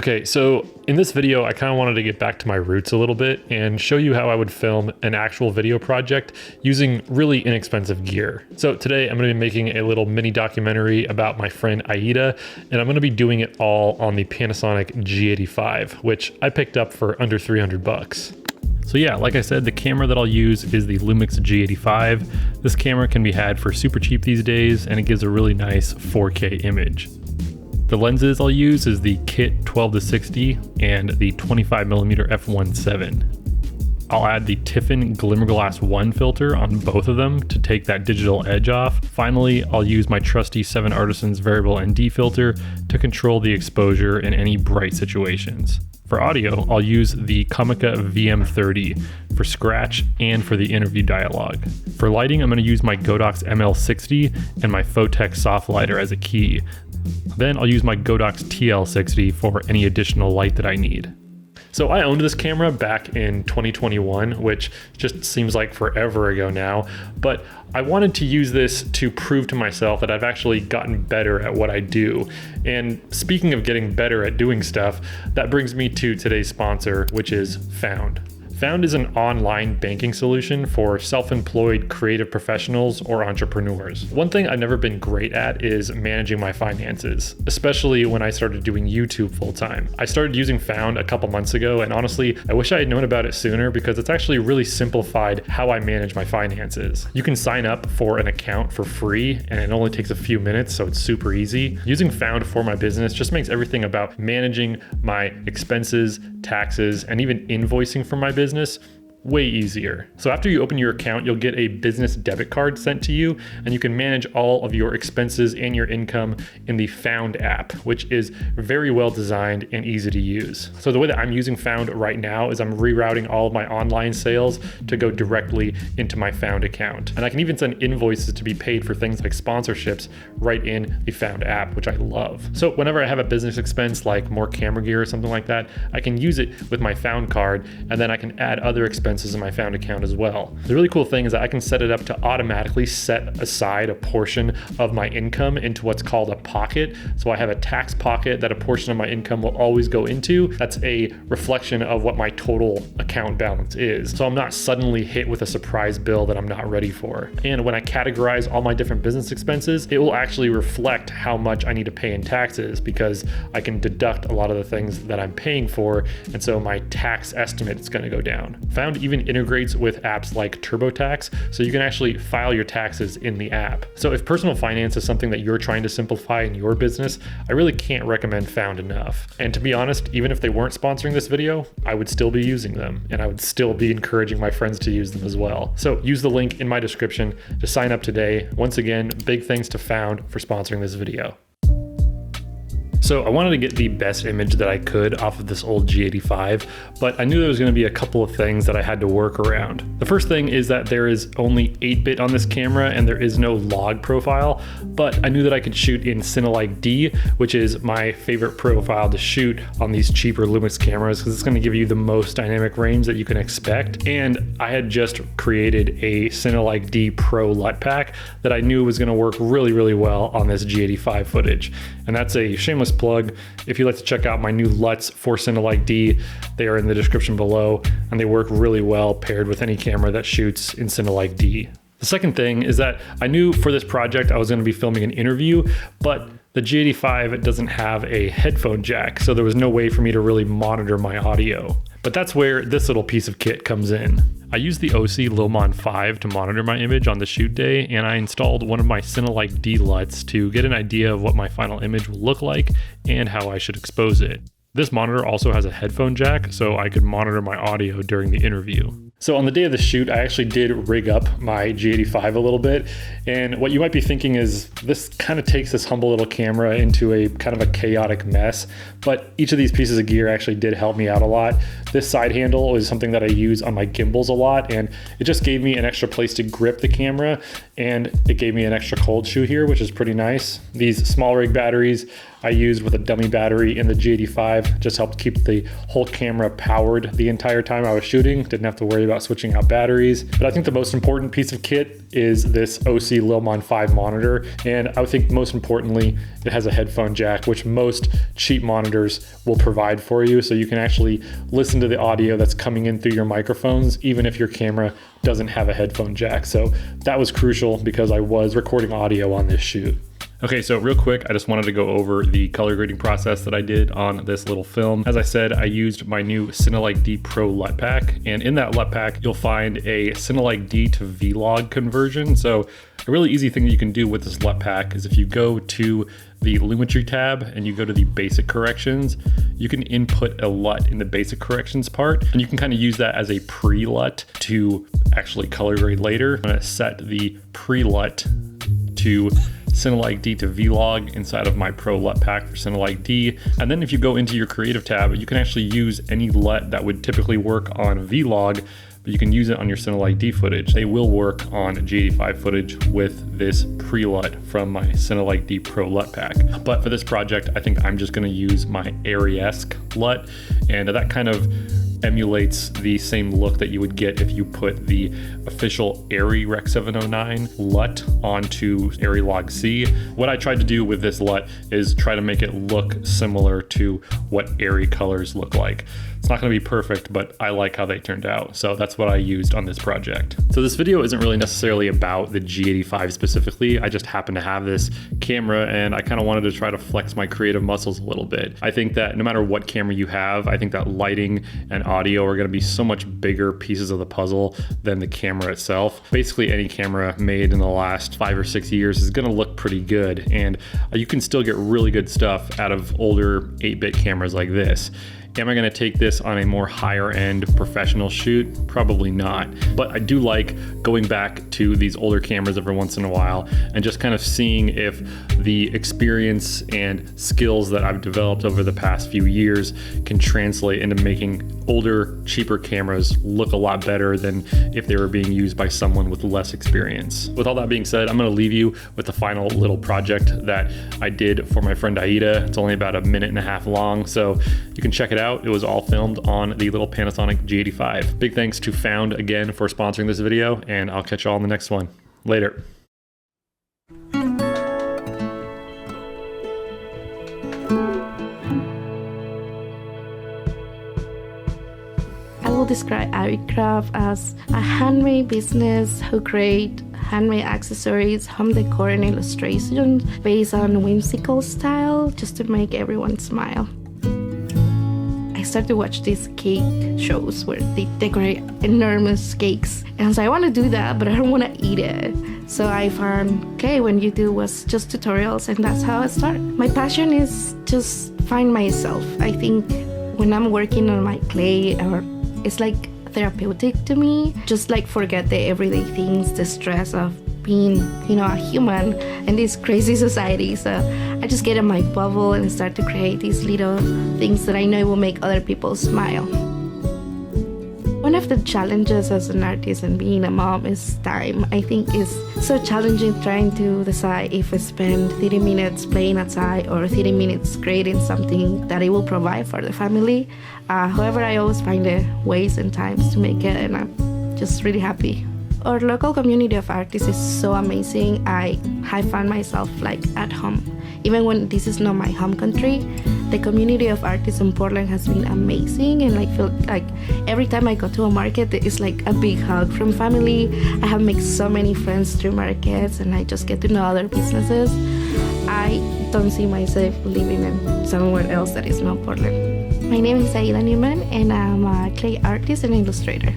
Okay, so in this video, I kind of wanted to get back to my roots a little bit and show you how I would film an actual video project using really inexpensive gear. So today I'm going to be making a little mini documentary about my friend Aida, and I'm going to be doing it all on the Panasonic G85, which I picked up for under 300 bucks. So yeah, like I said, the camera that I'll use is the Lumix G85. This camera can be had for super cheap these days, and it gives a really nice 4K image. The lenses I'll use is the Kit 12-60 and the 25mm f1.7. I'll add the Tiffin Glimmerglass 1 filter on both of them to take that digital edge off. Finally, I'll use my trusty 7 Artisans variable ND filter to control the exposure in any bright situations. For audio, I'll use the Comica VM30 for scratch and for the interview dialogue. For lighting, I'm going to use my Godox ML60 and my Photech soft lighter as a key. Then I'll use my Godox TL60 for any additional light that I need. So I owned this camera back in 2021, which just seems like forever ago now, but I wanted to use this to prove to myself that I've actually gotten better at what I do. And speaking of getting better at doing stuff, that brings me to today's sponsor, which is Found. Found is an online banking solution for self-employed creative professionals or entrepreneurs. One thing I've never been great at is managing my finances, especially when I started doing YouTube full-time. I started using Found a couple months ago, and honestly, I wish I had known about it sooner because it's actually really simplified how I manage my finances. You can sign up for an account for free, and it only takes a few minutes, so it's super easy. Using Found for my business just makes everything about managing my expenses, taxes, and even invoicing for my business way easier. So after you open your account, you'll get a business debit card sent to you, and you can manage all of your expenses and your income in the Found app, which is very well designed and easy to use. So the way that I'm using Found right now is I'm rerouting all of my online sales to go directly into my Found account. And I can even send invoices to be paid for things like sponsorships right in the Found app, which I love. So whenever I have a business expense like more camera gear or something like that, I can use it with my Found card, and then I can add other expenses in my Found account as well. The really cool thing is that I can set it up to automatically set aside a portion of my income into what's called a pocket. So I have a tax pocket that a portion of my income will always go into. That's a reflection of what my total account balance is. So I'm not suddenly hit with a surprise bill that I'm not ready for. And when I categorize all my different business expenses, it will actually reflect how much I need to pay in taxes because I can deduct a lot of the things that I'm paying for. And so my tax estimate is going to go down. Found even integrates with apps like TurboTax, so you can actually file your taxes in the app. So if personal finance is something that you're trying to simplify in your business, I really can't recommend Found enough. And to be honest, even if they weren't sponsoring this video, I would still be using them, and I would still be encouraging my friends to use them as well. So use the link in my description to sign up today. Once again, big thanks to Found for sponsoring this video. So I wanted to get the best image that I could off of this old G85, but I knew there was going to be a couple of things that I had to work around. The first thing is that there is only 8-bit on this camera and there is no log profile, but I knew that I could shoot in Cinematch D, which is my favorite profile to shoot on these cheaper Lumix cameras because it's going to give you the most dynamic range that you can expect. And I had just created a Cinematch D Pro LUT pack that I knew was going to work really, really well on this G85 footage. And that's a shameless plug. If you'd like to check out my new LUTs for Cinematch D, they are in the description below, and they work really well paired with any camera that shoots in Cinematch D. The second thing is that I knew for this project I was going to be filming an interview, but the G85 doesn't have a headphone jack, so there was no way for me to really monitor my audio. But that's where this little piece of kit comes in. I used the OC Lomon 5 to monitor my image on the shoot day, and I installed one of my Cinematch D LUTs to get an idea of what my final image will look like and how I should expose it. This monitor also has a headphone jack, so I could monitor my audio during the interview. So on the day of the shoot, I actually did rig up my G85 a little bit. And what you might be thinking is this kind of takes this humble little camera into a kind of a chaotic mess, but each of these pieces of gear actually did help me out a lot. This side handle is something that I use on my gimbals a lot, and it just gave me an extra place to grip the camera, and it gave me an extra cold shoe here, which is pretty nice. These small rig batteries I used with a dummy battery in the G85. Just helped keep the whole camera powered the entire time I was shooting. Didn't have to worry about switching out batteries. But I think the most important piece of kit is this OC Lilmon 5 monitor. And I would think most importantly, it has a headphone jack, which most cheap monitors will provide for you. So you can actually listen to the audio that's coming in through your microphones, even if your camera doesn't have a headphone jack. So that was crucial because I was recording audio on this shoot. Okay, so real quick, I just wanted to go over the color grading process that I did on this little film. As I said, I used my new Cinematch D Pro LUT pack, and in that LUT pack, you'll find a Cinematch D to Vlog conversion. So a really easy thing that you can do with this LUT pack is if you go to the Lumix tab and you go to the basic corrections, you can input a LUT in the basic corrections part, and you can kind of use that as a pre-LUT to actually color grade later. I'm gonna set the pre-LUT to Cinematch D to Vlog inside of my Pro LUT pack for Cinematch D. And then if you go into your creative tab, you can actually use any LUT that would typically work on Vlog, but you can use it on your Cinematch D footage. They will work on G85 footage with this pre-LUT from my Cinematch D Pro LUT pack. But for this project, I think I'm just gonna use my Arri-esque LUT, and that kind of emulates the same look that you would get if you put the official Arri Rec 709 LUT onto Arri Log C. What I tried to do with this LUT is try to make it look similar to what Arri colors look like. It's not gonna be perfect, but I like how they turned out. So that's what I used on this project. So this video isn't really necessarily about the G85 specifically. I just happen to have this camera and I kind of wanted to try to flex my creative muscles a little bit. I think that no matter what camera you have, I think that lighting and audio are gonna be so much bigger pieces of the puzzle than the camera itself. Basically any camera made in the last 5 or 6 years is gonna look pretty good, and you can still get really good stuff out of older 8-bit cameras like this. Am I gonna take this on a more higher end professional shoot? Probably not. But I do like going back to these older cameras every once in a while and just kind of seeing if the experience and skills that I've developed over the past few years can translate into making older, cheaper cameras look a lot better than if they were being used by someone with less experience. With all that being said, I'm gonna leave you with the final little project that I did for my friend Aida. It's only about 1.5 minutes long, so you can check it out. It was all filmed on the little Panasonic G85. Big thanks to Found again for sponsoring this video, and I'll catch you all in the next one. Later. I will describe Arri as a handmade business who create handmade accessories, home decor, and illustrations based on whimsical style just to make everyone smile. I started to watch these cake shows where they decorate enormous cakes, and so I want to do that, but I don't want to eat it. So I found clay when YouTube was just tutorials, and that's how I started. My passion is just find myself. I think when I'm working on my clay, it's like therapeutic to me. Just like forget the everyday things, the stress of being, a human in this crazy society. So I just get in my bubble and start to create these little things that I know will make other people smile. One of the challenges as an artist and being a mom is time. I think it's so challenging trying to decide if I spend 30 minutes playing outside or 30 minutes creating something that it will provide for the family. However, I always find the ways and times to make it, and I'm just really happy. Our local community of artists is so amazing. I found myself at home. Even when this is not my home country, the community of artists in Portland has been amazing, and I feel like every time I go to a market, it's like a big hug from family. I have made so many friends through markets, and I just get to know other businesses. I don't see myself living in somewhere else that is not Portland. My name is Aida Newman, and I'm a clay artist and illustrator.